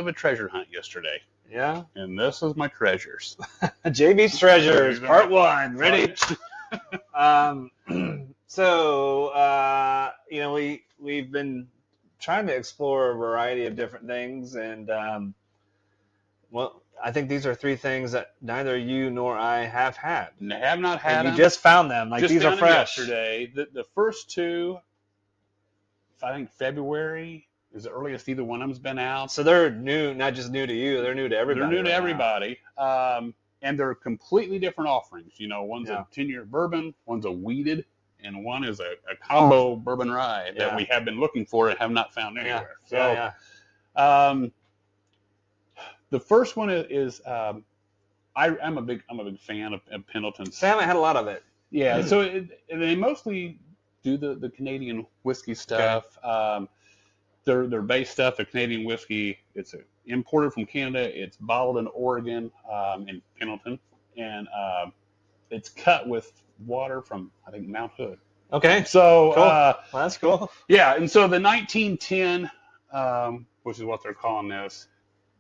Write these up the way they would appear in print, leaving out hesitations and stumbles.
of a treasure hunt yesterday. Yeah. And this is my treasures. JB's Treasures, Part 1. Ready? So, we've been trying to explore a variety of different things, and I think these are 3 things that neither you nor I have had. And I have not had You them. just found them. Like, just these are found them fresh. yesterday. The first 2, I think February is the earliest either one of them's been out. So they're new, not just new to you. They're new to everybody. They're new to right everybody. And they're completely different offerings. One's a 10-year bourbon, one's a weeded, and one is a combo bourbon rye that we have been looking for and have not found anywhere. The first one is I'm a big fan of Pendleton. Sam, I had a lot of it. Yeah, so they mostly do the Canadian whiskey stuff. Okay. Their base stuff, the Canadian whiskey, it's imported from Canada. It's bottled in Oregon, in Pendleton, and it's cut with water from, I think, Mount Hood. Okay. So cool. Well, that's cool. Yeah, and so the 1910, which is what they're calling this,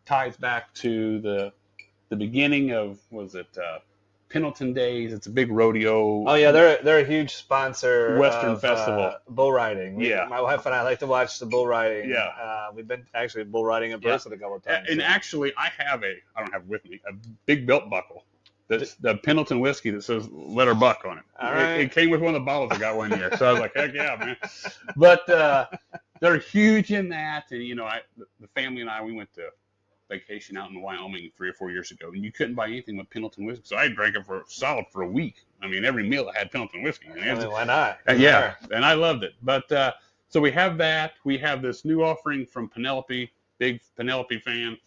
ties back to the beginning of, Pendleton days. It's a big rodeo. Oh yeah, they're a huge sponsor. Western festival. Bull riding. My wife and I like to watch the bull riding. Yeah. We've been actually bull riding in person a couple of times. And actually, I don't have it with me, a big belt buckle. That's the Pendleton whiskey that says "Let Her Buck" on it. All right. It came with one of the bottles I got one year, so I was like, heck yeah, man. But they're huge in that, and the family and I, we went to vacation out in Wyoming 3 or 4 years ago, and you couldn't buy anything with Pendleton whiskey, so I drank it for a week. I mean, every meal I had Pendleton whiskey. Why not? Yeah, and I loved it. But so we have that. We have this new offering from Penelope. Big Penelope fan.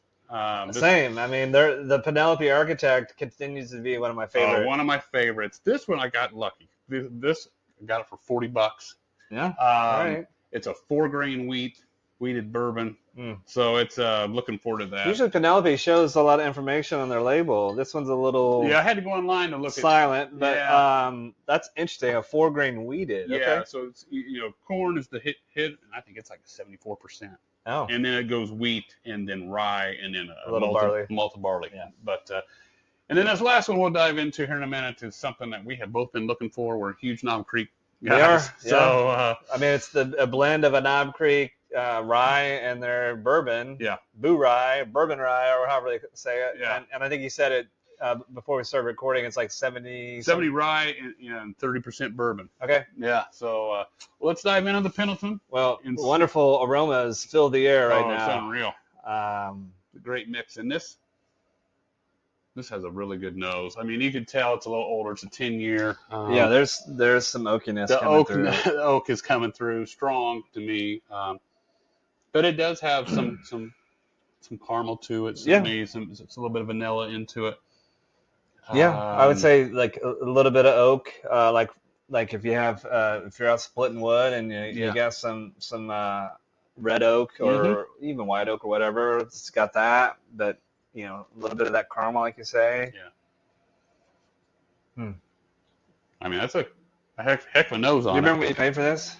Same. I mean, the Penelope Architect continues to be one of my favorites. One of my favorites. This one I got lucky. This I got it for $40. Yeah. All right. It's a 4-grain wheated bourbon. So it's looking forward to that. Usually Penelope shows a lot of information on their label. This one's a little I had to go online to look silent, but that's interesting. A 4-grain wheated. Yeah, okay. So it's corn is the hit, and I think it's like 74%. Oh. And then it goes wheat, and then rye, and then a little barley. Malted barley. Yeah. But and then this last one we'll dive into here in a minute is something that we have both been looking for. We're huge Knob Creek guys. We are. So I mean, it's a blend of a Knob Creek rye and their bourbon. Yeah. Bourbon rye, or however they say it. Yeah. And I think you said it before we started recording. It's like 70 rye and 30% bourbon. Okay. Yeah. So let's dive into the Pendleton. Well, wonderful aromas fill the air right now. It's unreal. A great mix. And this has a really good nose. I mean, you can tell it's a little older. It's a 10-year. There's some oakiness coming through. The oak is coming through strong to me. But it does have some caramel to it. It's a little bit of vanilla into it. Yeah, I would say like a little bit of oak, like if you have if you're out splitting wood and you got some red oak or even white oak or whatever, it's got that. But a little bit of that caramel, like you say. Yeah. I mean, that's a heck of a nose on it. You remember what you paid for this?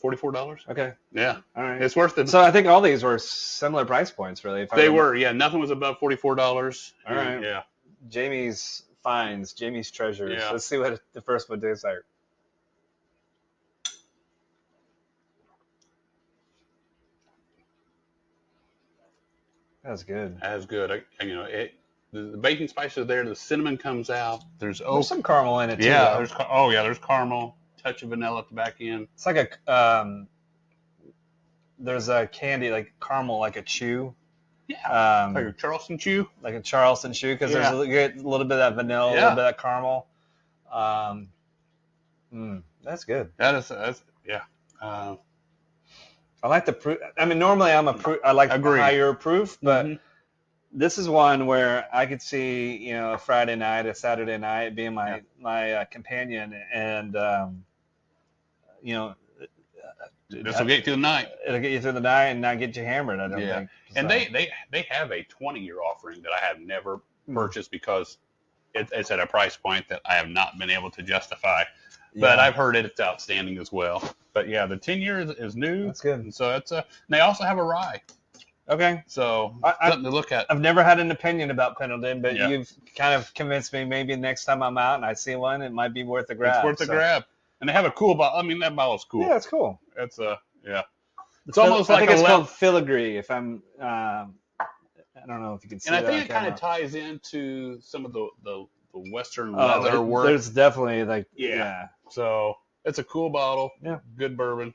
$44. Okay. Yeah. All right. It's worth it. So I think all these were similar price points, really. They were, yeah. Nothing was above $44. All right. Yeah. Jamie's finds, Jamie's treasures. Yeah. Let's see what the first one tastes like. That's good. That's good. The baking spices are there. The cinnamon comes out. There's oak. There's some caramel in it too. Yeah. There's caramel. Touch of vanilla at the back end. It's like a there's a candy like caramel, like a chew. Yeah. Like a Charleston chew. Like a Charleston chew, because there's a little bit of that vanilla, a little bit of that caramel. That's good. That's yeah. I like the proof. I mean, normally I like higher proof, but this is one where I could see, a Friday night, a Saturday night being my companion, and this will get you through the night. It'll get you through the night and not get you hammered, I don't think. So. And they have a 20-year offering that I have never purchased because it's at a price point that I have not been able to justify. But I've heard it's outstanding as well. But yeah, the 10 years is new. That's good. And so they also have a rye. Okay. So something to look at. I've never had an opinion about Pendleton, but Yeah. you've kind of convinced me. Maybe next time I'm out and I see one, it might be worth a grab. It's worth a grab. And they have a cool bottle. I mean, that bottle's cool. Yeah, it's cool. It's yeah. It's almost like it's called filigree. If I'm, I don't know if you can see. And I that think on it kind camera. of ties into some of the Western leather work. There's definitely like yeah. So it's a cool bottle. Yeah. Good bourbon.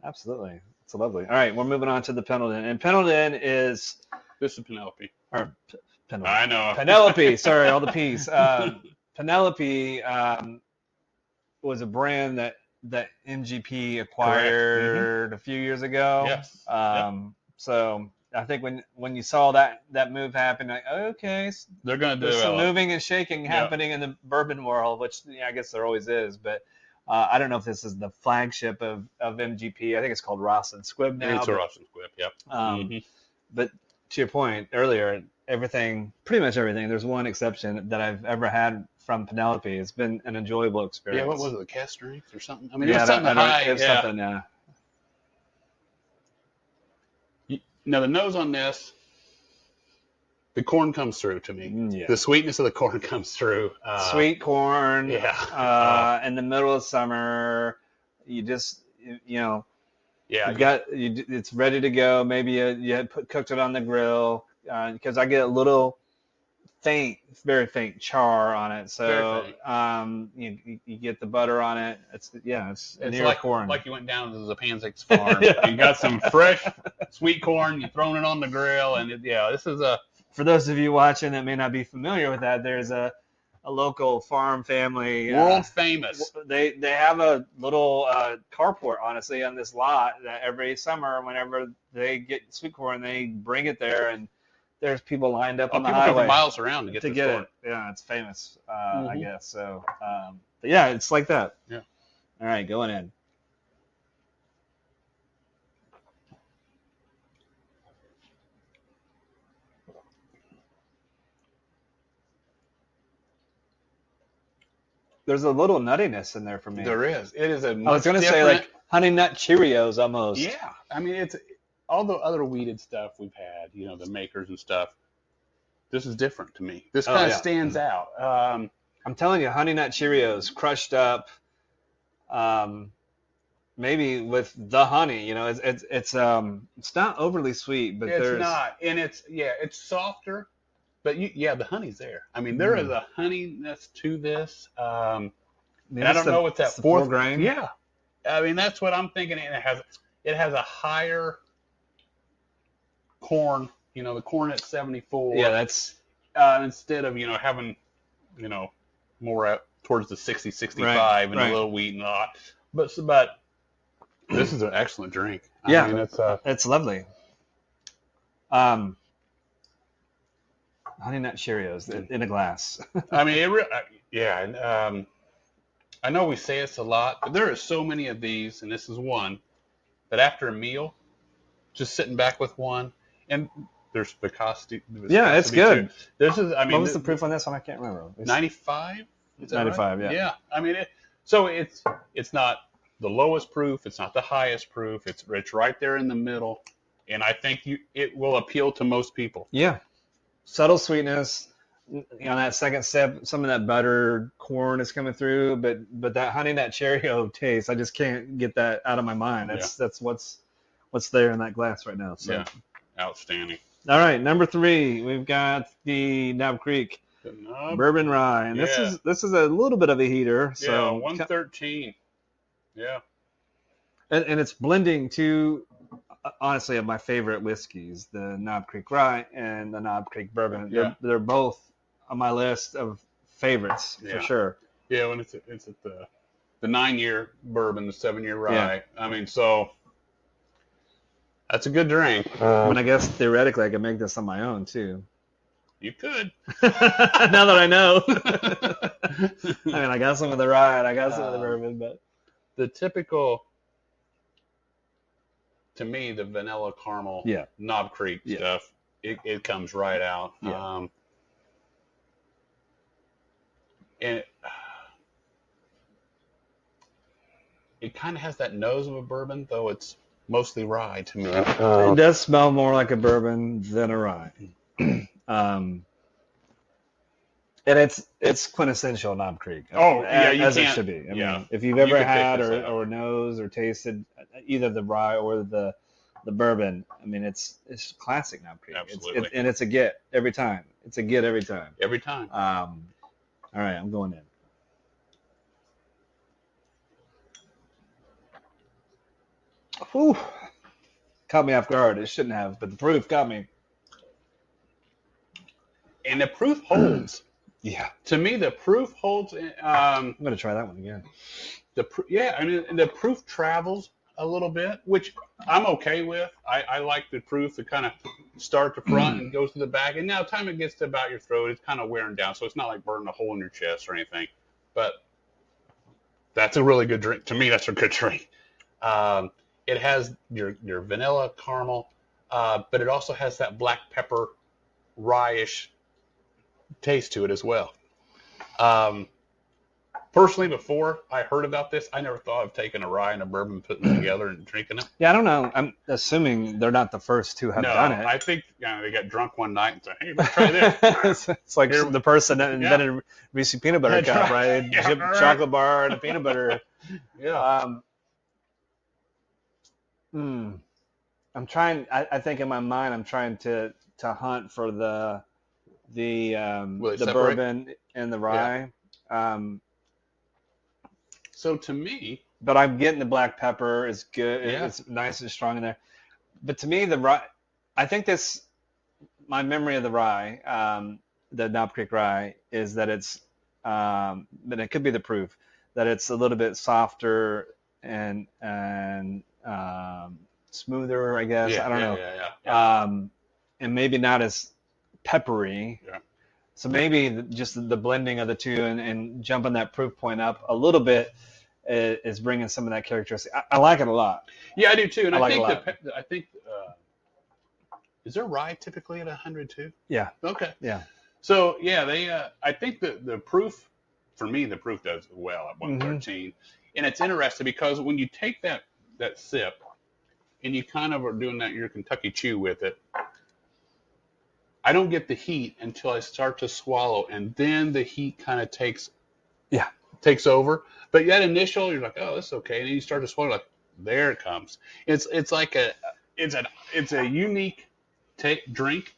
Absolutely. It's lovely. All right, we're moving on to the Pendleton, and Pendleton is This is Penelope. Or Penelope. I know. Penelope. Sorry, all the P's. Penelope was a brand that MGP acquired a few years ago. Yes. So I think when you saw that move happen, like okay, they're going to do some moving and shaking happening in the bourbon world, which I guess there always is. But I don't know if this is the flagship of MGP. I think it's called Ross and Squibb now. It's a Ross and Squibb. Yep. But to your point earlier, pretty much everything. There's one exception that I've ever had from Penelope. It's been an enjoyable experience. Yeah, what was it, the cast strength or something? I mean, it was something high. It was something, yeah. Now, the nose on this, the corn comes through to me. Yeah. The sweetness of the corn comes through. Sweet corn. Yeah. In the middle of summer, you just, Yeah. it's ready to go. Maybe you cooked it on the grill because I get a little very faint char on it. So you get the butter on it. It's like corn. Like you went down to the Panzix farm. You got some fresh sweet corn. You thrown it on the grill, and this is a. For those of you watching that may not be familiar with that, there's a local farm family. World famous. They have a little carport, honestly, on this lot that every summer, whenever they get sweet corn, they bring it there, and there's people lined up on the highway. People come miles around to get it. Yeah, it's famous, I guess. So, but yeah, it's like that. Yeah. All right, going in. There's a little nuttiness in there for me. There is. It is a. I was going to say like Honey Nut Cheerios almost. Yeah, I mean it's all the other weeded stuff we've had, the makers and stuff. This is different to me. This kind of stands out. I'm telling you, Honey Nut Cheerios crushed up. Maybe with the honey, it's not overly sweet, but it's not, and it's softer. But the honey's there. I mean, there is a honeyness to this. And I don't know what's that fourth grain. Yeah, I mean that's what I'm thinking. And it has a higher corn. The corn at 74. Yeah, that's instead of having more towards the 60, 65 and a little wheat and a lot. But this is an excellent drink. I mean, it's lovely. Honey Nut Cheerios in a glass. I mean, I know we say this a lot, but there are so many of these, and this is one, that after a meal, just sitting back with one, and there's viscosity. Yeah, it's good. This is, I mean, what was the proof on this one? I can't remember. 95? 95, right? Yeah. I mean, it's not the lowest proof. It's not the highest proof. It's right there in the middle, and I think it will appeal to most people. Yeah. Subtle sweetness, on that second sip, some of that buttered corn is coming through, but that Honey Nut Cheerio taste, I just can't get that out of my mind. That's what's there in that glass right now. So. Yeah, outstanding. All right, number 3, we've got the Knob Creek Bourbon Rye, and this is a little bit of a heater. So 113. Yeah, and it's blending two. Honestly, of my favorite whiskeys, the Knob Creek Rye and the Knob Creek Bourbon. Yeah. They're both on my list of favorites for sure. Yeah, when it's at the 9-year bourbon, the 7-year rye. Yeah. I mean, so that's a good drink. I guess theoretically I could make this on my own too. You could. Now that I know. I mean, I got some of the rye and I got some of the bourbon, but the typical. To me, the vanilla caramel Knob Creek stuff, it comes right out. Yeah. And it kind of has that nose of a bourbon, though it's mostly rye to me. It does smell more like a bourbon than a rye. And it's quintessential Knob Creek. Oh, yeah, you as can't, it should be. I yeah. mean, if you've You ever could pick had this up. or knows or tasted either the rye or the bourbon, I mean, it's classic Knob Creek. Absolutely. And it's a get every time. It's a get every time. Every time. All right, I'm going in. Whew. Caught me off guard. It shouldn't have, but the proof got me. And the proof holds. Yeah. To me, the proof holds. I'm going to try that one again. I mean, the proof travels a little bit, which I'm okay with. I like the proof to kind of start to front and goes to the back. And now, time it gets to about your throat, it's kind of wearing down. So it's not like burning a hole in your chest or anything. But that's a really good drink. To me, that's a good drink. It has your vanilla caramel, but it also has that black pepper rye-ish taste to it as well. Personally, before I heard about this, I never thought of taking a rye and a bourbon, putting them together and drinking it. Yeah, I don't know. I'm assuming they're not the first to have done it. I think they got drunk one night and said, "Hey, let's try this." It's like the person that invented Reese's Peanut Butter Cup, right? Chocolate bar and a peanut butter. Yeah. I'm trying. I think in my mind, I'm trying to hunt for the bourbon and the rye. Yeah. So to me, but I'm getting the black pepper. It's good. Yeah. It's nice and strong in there. But to me, the rye. I think my memory of the rye, the Knob Creek rye, is that it's. But it could be the proof that it's a little bit softer and smoother, I guess. I don't know. Yeah. And maybe not as peppery. Yeah. So maybe just the blending of the two and jumping that proof point up a little bit is bringing some of that characteristic. I like it a lot. Yeah, I do too. And I think is there rye typically at 100 too? Yeah. Okay. Yeah. So yeah, I think the proof, for me, the proof does well at 113. And it's interesting because when you take that sip and you kind of are doing your Kentucky chew with it, I don't get the heat until I start to swallow, and then the heat kind of takes over. But that initial, you're like, oh, this is okay, and then you start to swallow, like, there it comes. It's like it's a unique drink.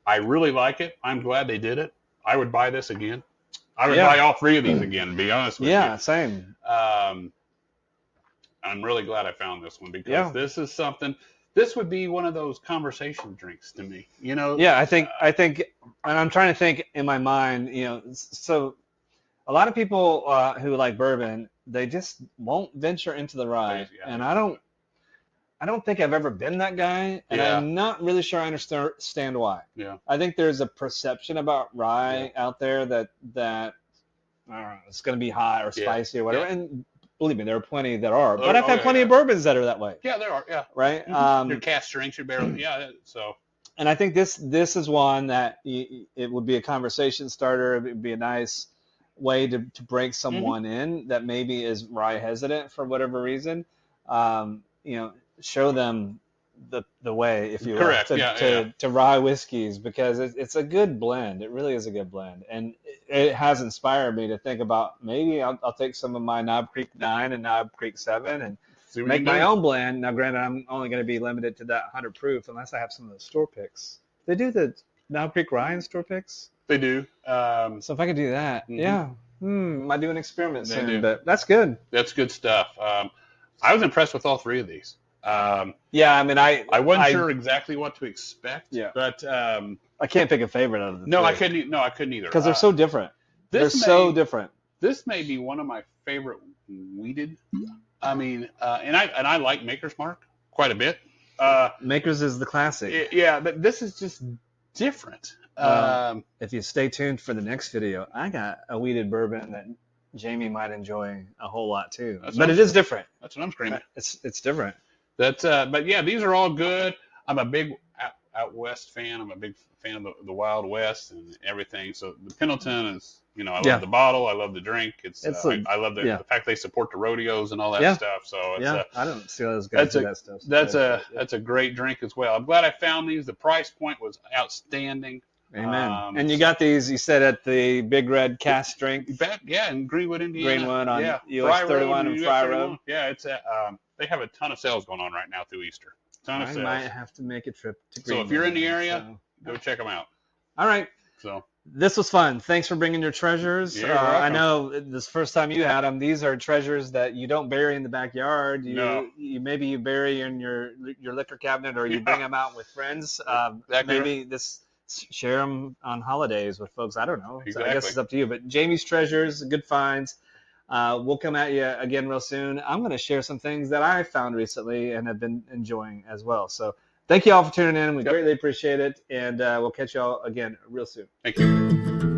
I really like it. I'm glad they did it. I would buy this again. I would buy all three of these again, to be honest with you. Yeah, same. I'm really glad I found this one because this is something. This would be one of those conversation drinks to me, you know. Yeah, I think, and I'm trying to think in my mind, you know. So, a lot of people who like bourbon, they just won't venture into the rye, and I don't think I've ever been that guy, and I'm not really sure I understand why. Yeah. I think there's a perception about rye out there that I don't know, it's going to be hot or spicy or whatever, and believe me, there are plenty that are, but I've had plenty of bourbons that are that way. Yeah, there are. Yeah. Right. Your cask strength, your barrel. Yeah. So. And I think this is one that it would be a conversation starter. It would be a nice way to break someone in that maybe is rye hesitant for whatever reason. You know, show them the way, if you will, to rye whiskeys, because it's a good blend. It really is a good blend, and it has inspired me to think about maybe I'll take some of my Knob Creek 9 and Knob Creek 7 and make my own blend. Now, granted, I'm only going to be limited to that 100 proof unless I have some of the store picks. They do the Knob Creek rye in store picks? They do. So if I could do that, might do an experiment soon, but that's good. That's good stuff. I was impressed with all three of these. I mean, I wasn't sure exactly what to expect, but I can't pick a favorite out of the three. I couldn't either. Because they're so different. So different. This may be one of my favorite wheated. I mean, and I like Maker's Mark quite a bit. Maker's is the classic. But this is just different. If you stay tuned for the next video, I got a wheated bourbon that Jamie might enjoy a whole lot too. But it is different. That's what I'm screaming. It's different. But yeah, these are all good. I'm a big out west fan. I'm a big fan of the Wild West and everything. So the Pendleton is, I love the bottle. I love the drink. I love the fact they support the rodeos and all that stuff. So it's I don't see those guys do that stuff. That's a great drink as well. I'm glad I found these. The price point was outstanding. Amen. And you got these, you said, at the Big Red Cask Strength. In Greenwood, Indiana. Greenwood on US 31 and Fry Road. Yeah, it's they have a ton of sales going on right now through Easter. I might have to make a trip to Greenwood. So if you're in the area, go check them out. All right. So this was fun. Thanks for bringing your treasures. Yeah, I know this first time you had them. These are treasures that you don't bury in the backyard. Maybe you bury in your liquor cabinet, or you bring them out with friends. Maybe share them on holidays with folks. I don't know. Exactly. So I guess it's up to you. But Jamie's treasures, good finds. We'll come at you again real soon. I'm going to share some things that I found recently and have been enjoying as well. So thank you all for tuning in. We greatly appreciate it. And we'll catch you all again real soon. Thank you.